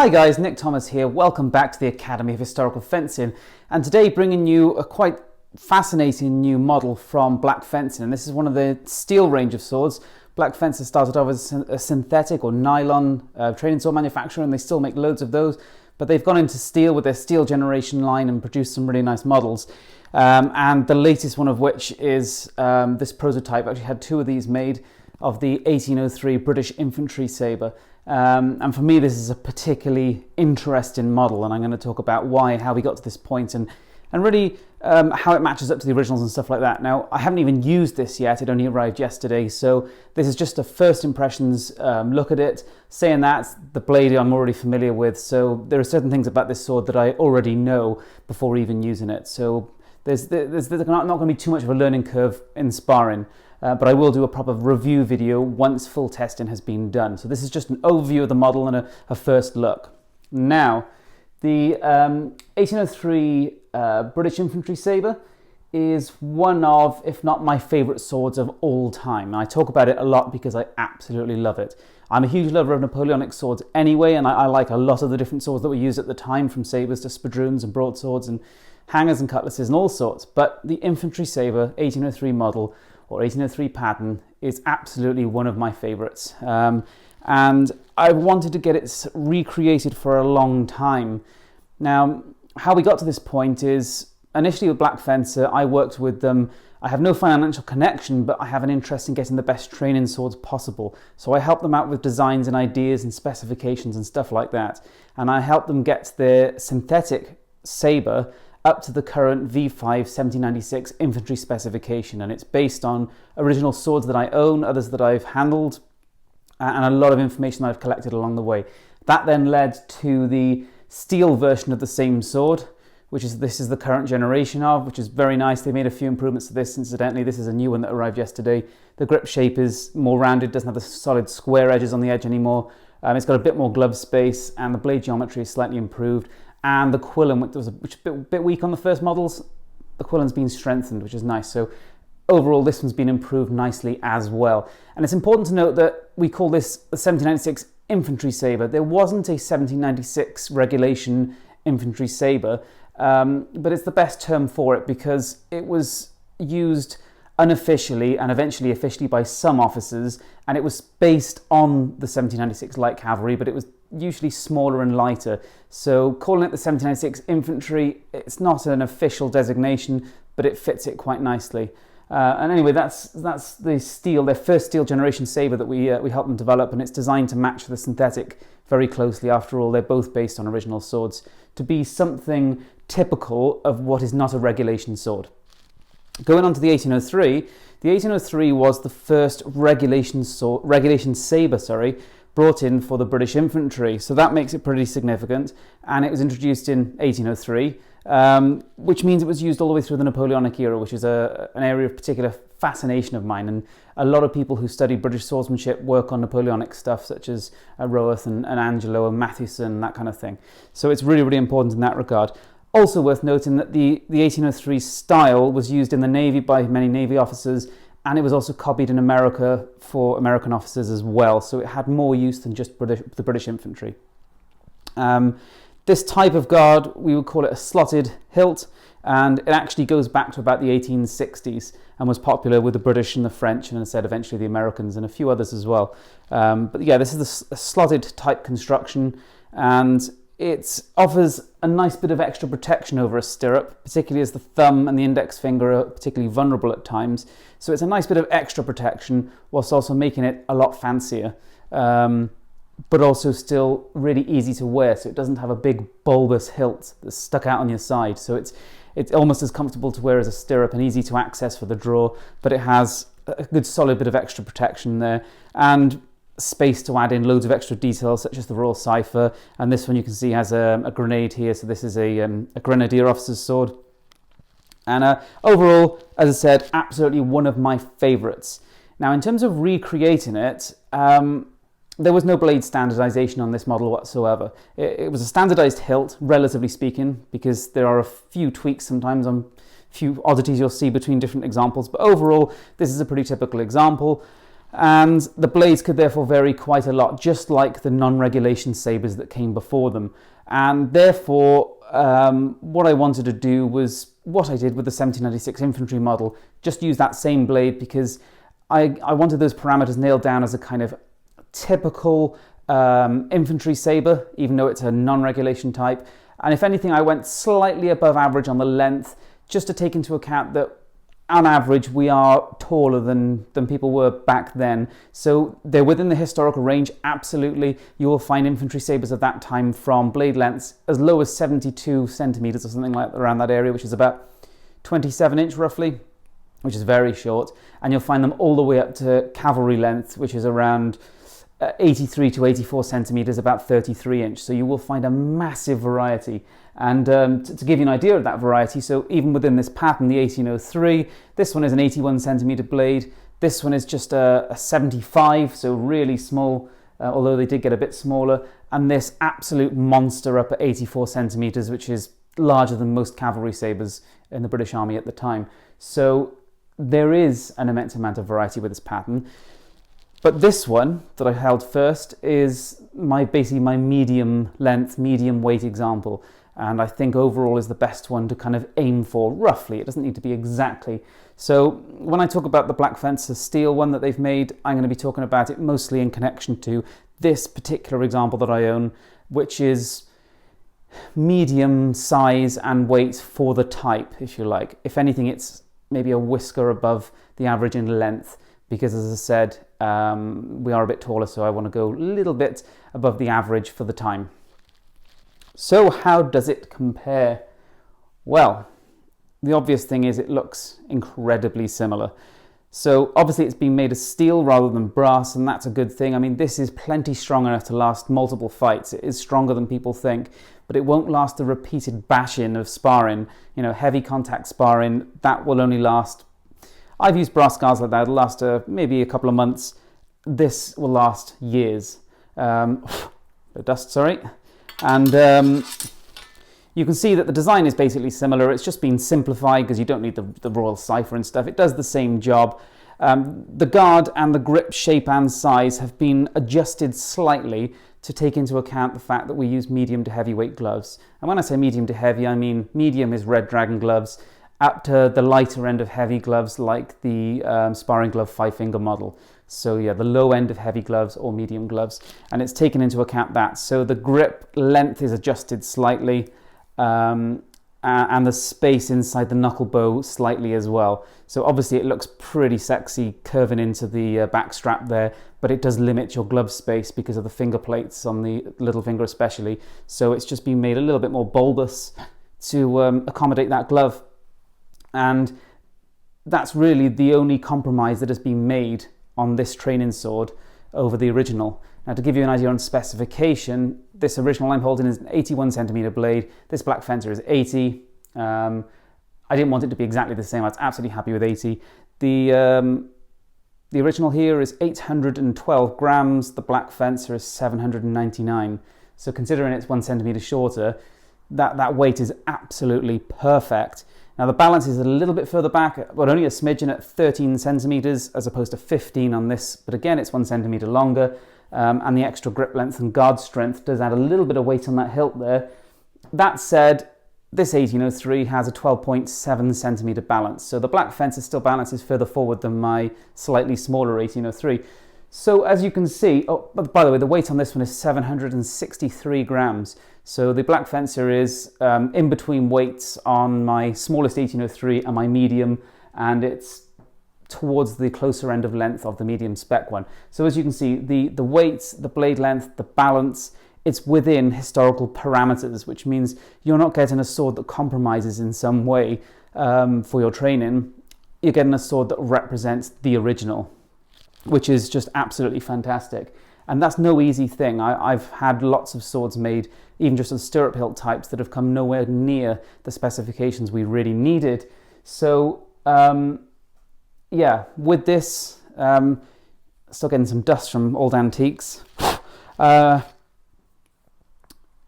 Hi guys, Nick Thomas here. Welcome back to the Academy of Historical Fencing, and today bringing you a quite fascinating new model from Black Fencing. And this is one of the steel range of swords. Black Fencing started off as a synthetic or nylon training sword manufacturer, and they still make loads of those, but they've gone into steel with their steel generation line and produced some really nice models. And the latest one of which is this prototype. I actually had two of these made, of the 1803 British Infantry Sabre. And for me, this is a particularly interesting model, and I'm going to talk about why, how we got to this point, and really how it matches up to the originals and stuff like that. Now, I haven't even used this yet. It only arrived yesterday, so this is just a first impressions look at it. Saying that, the blade I'm already familiar with, so there are certain things about this sword that I already know before even using it. So there's not going to be too much of a learning curve in sparring. But I will do a proper review video once full testing has been done. So this is just an overview of the model and a first look. Now, the 1803 British Infantry Sabre is one of, if not my favourite swords of all time. And I talk about it a lot because I absolutely love it. I'm a huge lover of Napoleonic swords anyway, and I like a lot of the different swords that were used at the time, from sabres to spadroons and broadswords and hangers and cutlasses and all sorts. But the Infantry Sabre 1803 model, or 1803 pattern, is absolutely one of my favourites. And I wanted to get it recreated for a long time. Now, how we got to this point is, initially with Black Fencer, I worked with them. I have no financial connection, but I have an interest in getting the best training swords possible. So I helped them out with designs and ideas and specifications and stuff like that. And I helped them get their synthetic sabre up to the current V5 1796 infantry specification, and it's based on original swords that I own, others that I've handled, and a lot of information that I've collected along the way. That then led to the steel version of the same sword, this is the current generation of, which is very nice. They made a few improvements to this. Incidentally, this is a new one that arrived yesterday. The grip shape is more rounded, doesn't have the solid square edges on the edge anymore. It's got a bit more glove space, and the blade geometry is slightly improved. And the quillen, which was a bit weak on the first models, the quillen's been strengthened, which is nice. So overall, this one's been improved nicely as well. And it's important to note that we call this the 1796 Infantry Sabre. There wasn't a 1796 regulation Infantry Sabre, but it's the best term for it because it was used unofficially and eventually officially by some officers, and it was based on the 1796 light cavalry, but it was usually smaller and lighter. So calling it the 1796 infantry, it's not an official designation, but it fits it quite nicely. And anyway, that's the steel, their first steel generation sabre that we helped them develop, and it's designed to match the synthetic very closely. After all, they're both based on original swords, to be something typical of what is not a regulation sword. Going on to the 1803, the 1803 was the first regulation sabre, brought in for the British infantry. So that makes it pretty significant. And it was introduced in 1803, which means it was used all the way through the Napoleonic era, which is an area of particular fascination of mine. And a lot of people who study British swordsmanship work on Napoleonic stuff, such as Roworth and Angelo and Mathewson, that kind of thing. So it's really, really important in that regard. Also worth noting that the 1803 style was used in the Navy by many Navy officers, and it was also copied in America for American officers as well. So it had more use than just the British infantry. This type of guard, we would call it a slotted hilt, and it actually goes back to about the 1860s and was popular with the British and the French, and instead eventually the Americans and a few others as well. But yeah, this is a slotted type construction, and it offers a nice bit of extra protection over a stirrup, particularly as the thumb and the index finger are particularly vulnerable at times. So it's a nice bit of extra protection, whilst also making it a lot fancier, but also still really easy to wear. So it doesn't have a big bulbous hilt that's stuck out on your side. So it's almost as comfortable to wear as a stirrup and easy to access for the draw, but it has a good solid bit of extra protection there, and space to add in loads of extra details, such as the Royal Cipher. And this one you can see has a grenade here, so this is a grenadier officer's sword. And overall, as I said, absolutely one of my favourites. Now, in terms of recreating it, there was no blade standardization on this model whatsoever. It was a standardized hilt, relatively speaking, because there are a few tweaks sometimes on a few oddities you'll see between different examples, but overall, this is a pretty typical example. and the blades could therefore vary quite a lot, just like the non-regulation sabres that came before them. And therefore, what I wanted to do was what I did with the 1796 infantry model, just use that same blade, because I wanted those parameters nailed down as a kind of typical infantry sabre, even though it's a non-regulation type. And if anything, I went slightly above average on the length, just to take into account that on average we are taller than people were back then. So they're within the historical range, absolutely. You will find infantry sabres of that time from blade lengths as low as 72 centimetres or something like around that area, which is about 27 inch roughly, which is very short. And you'll find them all the way up to cavalry length, which is around 83 to 84 centimetres, about 33 inch. So you will find a massive variety. And to give you an idea of that variety, so even within this pattern, the 1803, this one is an 81 centimetre blade. This one is just a 75, so really small, although they did get a bit smaller. And this absolute monster up at 84 centimetres, which is larger than most cavalry sabres in the British Army at the time. So there is an immense amount of variety with this pattern. But this one that I held first is basically my medium length, medium weight example. And I think overall is the best one to kind of aim for, roughly. It doesn't need to be exactly. So when I talk about the Black Fencer steel one that they've made, I'm going to be talking about it mostly in connection to this particular example that I own, which is medium size and weight for the type, if you like. If anything, it's maybe a whisker above the average in length, because as I said, we are a bit taller, so I want to go a little bit above the average for the time. So how does it compare? Well, the obvious thing is it looks incredibly similar. So obviously it's been made of steel rather than brass, and that's a good thing. I mean, this is plenty strong enough to last multiple fights. It is stronger than people think, but it won't last the repeated bash-in of sparring. You know, heavy contact sparring, that will only last... I've used brass scars like that. It'll last maybe a couple of months. This will last years. Dust, sorry. And you can see that the design is basically similar. It's just been simplified because you don't need the royal cipher and stuff. It does the same job. The guard and the grip shape and size have been adjusted slightly to take into account the fact that we use medium to heavyweight gloves. And when I say medium to heavy, I mean medium is Red Dragon gloves, up to the lighter end of heavy gloves like the sparring glove 5-finger model. So yeah, the low end of heavy gloves or medium gloves, and it's taken into account that. So the grip length is adjusted slightly, and the space inside the knuckle bow slightly as well. So obviously it looks pretty sexy curving into the back strap there, but it does limit your glove space because of the finger plates on the little finger especially. So it's just been made a little bit more bulbous to accommodate that glove. And that's really the only compromise that has been made on this training sword over the original. Now, to give you an idea on specification, this original I'm holding is an 81 centimeter blade. This Black Fencer is 80. I didn't want it to be exactly the same. I was absolutely happy with 80. The original here is 812 grams. The Black Fencer is 799. So considering it's 1 centimeter shorter, that weight is absolutely perfect. Now the balance is a little bit further back, but only a smidgen at 13 centimeters as opposed to 15 on this. But again, it's 1 centimeter longer, and the extra grip length and guard strength does add a little bit of weight on that hilt there. That said, this 1803 has a 12.7 centimeter balance. So the Black Fencer still balances further forward than my slightly smaller 1803. So as you can see, oh, by the way, the weight on this one is 763 grams. So the Black Fencer is in between weights on my smallest 1803 and my medium, and it's towards the closer end of length of the medium spec one. So as you can see, the weights, the blade length, the balance, it's within historical parameters, which means you're not getting a sword that compromises in some way for your training. You're getting a sword that represents the original, which is just absolutely fantastic. And that's no easy thing. I've had lots of swords made, even just of stirrup hilt types, that have come nowhere near the specifications we really needed. So, yeah, with this, still getting some dust from old antiques.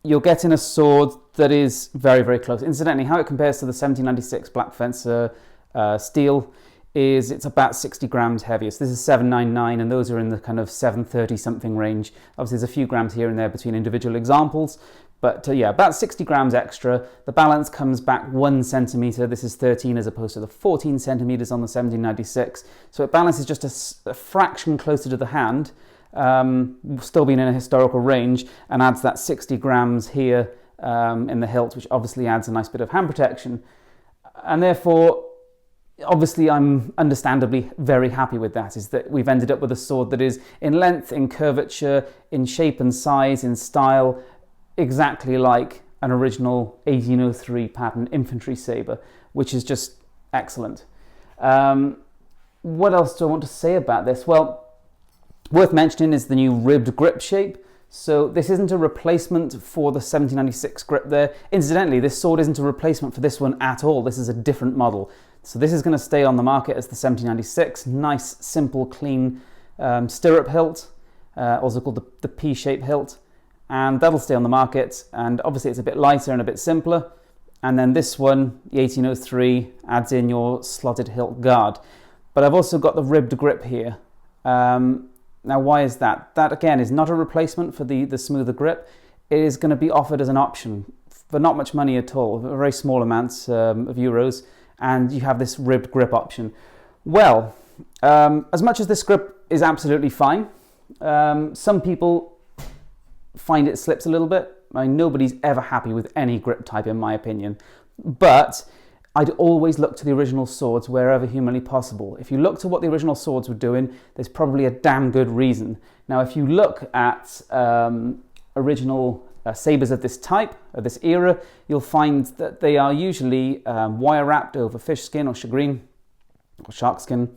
You're getting a sword that is very, very close. Incidentally, how it compares to the 1796 Black Fencer steel is it's about 60 grams heavier. So this is 799 and those are in the kind of 730 something range. Obviously there's a few grams here and there between individual examples, but yeah, about 60 grams extra. The balance comes back 1 centimeter. This is 13 as opposed to the 14 centimeters on the 1796. So it balances just a fraction closer to the hand, still being in a historical range, and adds that 60 grams here in the hilt, which obviously adds a nice bit of hand protection. And therefore, obviously I'm understandably very happy with that, is that we've ended up with a sword that is in length, in curvature, in shape and size, in style, exactly like an original 1803 pattern infantry sabre, which is just excellent. What else do I want to say about this? Well, worth mentioning is the new ribbed grip shape. So this isn't a replacement for the 1796 grip there. Incidentally, this sword isn't a replacement for this one at all. This is a different model. So this is going to stay on the market as the 1796. Nice, simple, clean stirrup hilt, also called the P-shape hilt. And that'll stay on the market. And obviously it's a bit lighter and a bit simpler. And then this one, the 1803, adds in your slotted hilt guard. But I've also got the ribbed grip here. Now, why is that? That, again, is not a replacement for the smoother grip. It is going to be offered as an option for not much money at all, very small amounts of euros, and you have this ribbed grip option. Well, as much as this grip is absolutely fine, some people find it slips a little bit. I mean, nobody's ever happy with any grip type, in my opinion. But I'd always look to the original swords wherever humanly possible. If you look to what the original swords were doing, there's probably a damn good reason. Now, if you look at original sabres of this type, of this era, you'll find that they are usually wire wrapped over fish skin or shagreen or shark skin.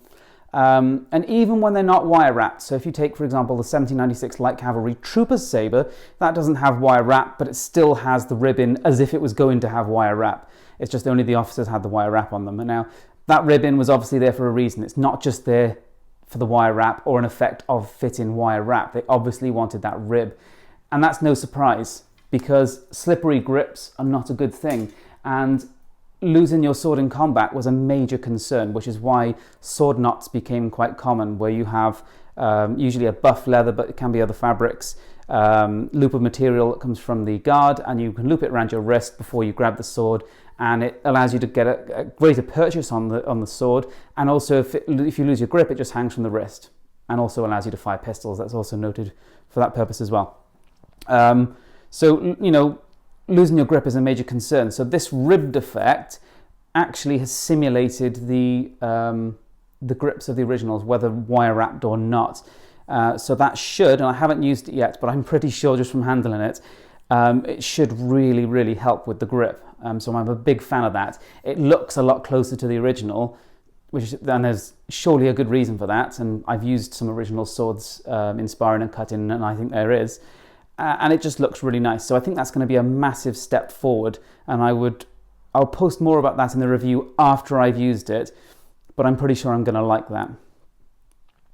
And even when they're not wire wrapped, so if you take, for example, the 1796 Light Cavalry Trooper's sabre, that doesn't have wire wrap, but it still has the ribbon as if it was going to have wire wrap. It's just only the officers had the wire wrap on them. And now that ribbon was obviously there for a reason. It's not just there for the wire wrap or an effect of fitting wire wrap. They obviously wanted that rib. And that's no surprise, because slippery grips are not a good thing. And losing your sword in combat was a major concern, which is why sword knots became quite common, where you have usually a buff leather, but it can be other fabrics, loop of material that comes from the guard, and you can loop it around your wrist before you grab the sword, and it allows you to get a greater purchase on the sword. And also, if you lose your grip, it just hangs from the wrist, and also allows you to fire pistols. That's also noted for that purpose as well. So, you know, losing your grip is a major concern. So this ribbed effect actually has simulated the grips of the originals, whether wire wrapped or not. So that should, and I haven't used it yet, but I'm pretty sure just from handling it, it should really, really help with the grip. So I'm a big fan of that. It looks a lot closer to the original, and there's surely a good reason for that. And I've used some original swords in sparring and cutting, and I think there is. And it just looks really nice. So I think that's going to be a massive step forward. And I'll post more about that in the review after I've used it, but I'm pretty sure I'm going to like that.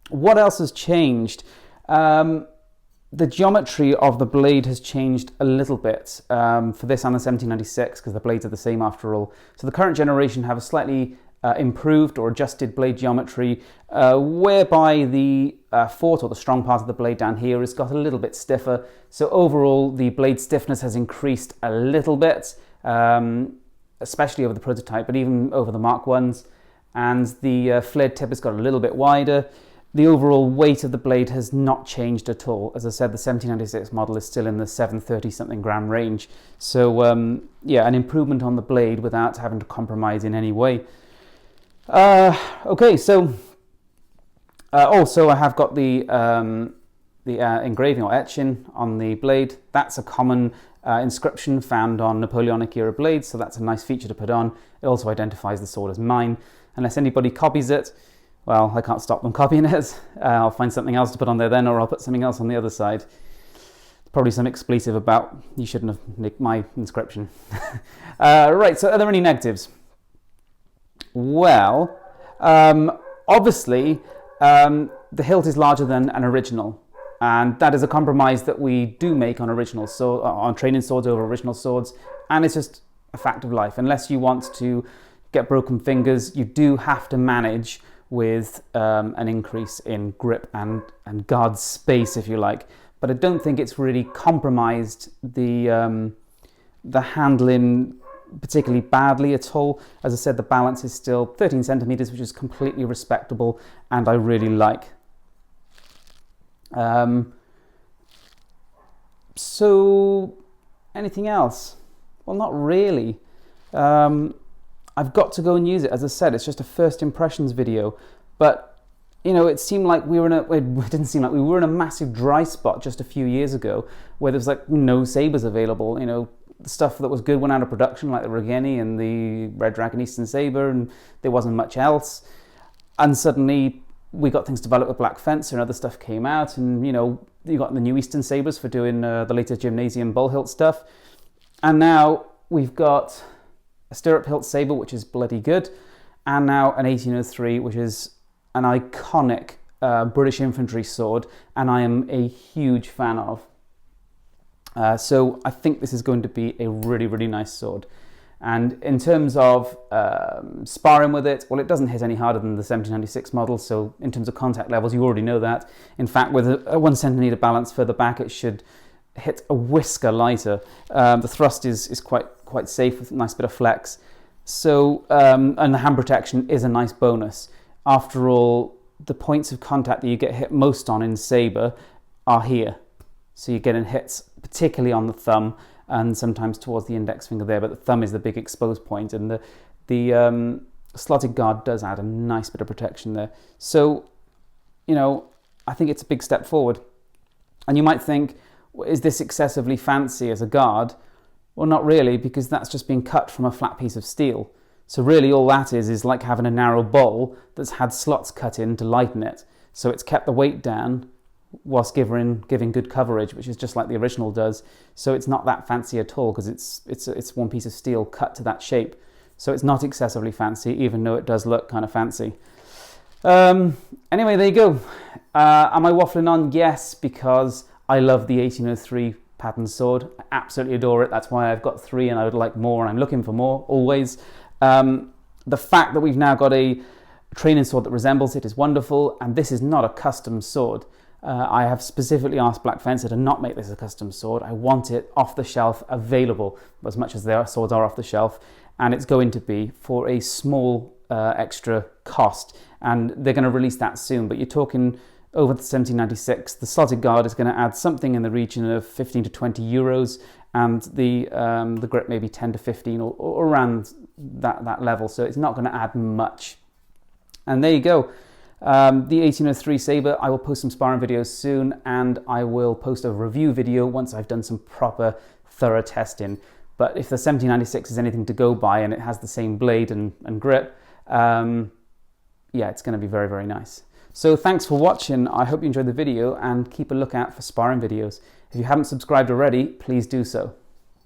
What else has changed? The geometry of the blade has changed a little bit for this and the 1796, because the blades are the same after all. So the current generation have a slightly improved or adjusted blade geometry, whereby the fort, or the strong part of the blade down here, has got a little bit stiffer. So overall, the blade stiffness has increased a little bit, especially over the prototype, but even over the Mark 1s. And the flared tip has got a little bit wider. The overall weight of the blade has not changed at all. As I said, the 1796 model is still in the 730 something gram range. So yeah, an improvement on the blade without having to compromise in any way. Okay, so also I have got the engraving or etching on the blade. That's a common inscription found on Napoleonic era blades, so that's a nice feature to put on. It also identifies the sword as mine. Unless anybody copies it, well, I can't stop them copying it. I'll find something else to put on there then, or I'll put something else on the other side. Probably some expletive about, you shouldn't have nicked my inscription. Right, so are there any negatives? Well, obviously, the hilt is larger than an original, and that is a compromise that we do make on on training swords over original swords, and it's just a fact of life. Unless you want to get broken fingers, you do have to manage with an increase in grip and guard space, if you like. But I don't think it's really compromised the handling particularly badly at all. As I said, the balance is still 13 centimeters, which is completely respectable, and I really like. So anything else? Well, not really. I've got to go and use it. As I said, it's just a first impressions video, but you know, it seemed like we were in a, it didn't seem like we were in a massive dry spot just a few years ago where there was like no sabers available. You know, the stuff that was good went out of production, like the Regeni and the Red Dragon Eastern Sabre, and there wasn't much else. And suddenly we got things developed with Black Fencer and other stuff came out, and you know, you got the new Eastern Sabres for doing the latest Gymnasium bull hilt stuff. And now we've got a stirrup hilt sabre, which is bloody good, and now an 1803, which is an iconic British infantry sword, and I am a huge fan of. So I think this is going to be a really, really nice sword. And in terms of sparring with it, well, it doesn't hit any harder than the 1796 model, so in terms of contact levels, you already know that. In fact, with a 1 centimeter balance further back, it should hit a whisker lighter. The thrust is quite safe with a nice bit of flex. So, and the hand protection is a nice bonus. After all, the points of contact that you get hit most on in Sabre are here. So you're getting hits particularly on the thumb and sometimes towards the index finger there, but the thumb is the big exposed point, and the slotted guard does add a nice bit of protection there. So, you know, I think it's a big step forward. And you might think, is this excessively fancy as a guard? Well, not really, because that's just been cut from a flat piece of steel. So really all that is like having a narrow bowl that's had slots cut in to lighten it. So it's kept the weight down whilst giving good coverage, which is just like the original does. So it's not that fancy at all, because it's one piece of steel cut to that shape. So it's not excessively fancy, even though it does look kind of fancy. Anyway, there you go. Am I waffling on? Yes, because I love the 1803 pattern sword. I absolutely adore it. That's why I've got 3 and I would like more, and I'm looking for more always. The fact that we've now got a training sword that resembles it is wonderful, and this is not a custom sword. I have specifically asked Black Fencer to not make this a custom sword. I want it off the shelf, available, as much as their swords are off the shelf, and it's going to be for a small extra cost, and they're going to release that soon. But you're talking over the 1796, the slotted guard is going to add something in the region of 15 to 20 euros, and the grip maybe 10 to 15 or around that level. So it's not going to add much. And there you go. The 1803 Sabre, I will post some sparring videos soon, and I will post a review video once I've done some proper thorough testing. But if the 1796 is anything to go by and it has the same blade and grip, yeah, it's going to be very, very nice. So thanks for watching. I hope you enjoyed the video, and keep a lookout for sparring videos. If you haven't subscribed already, please do so.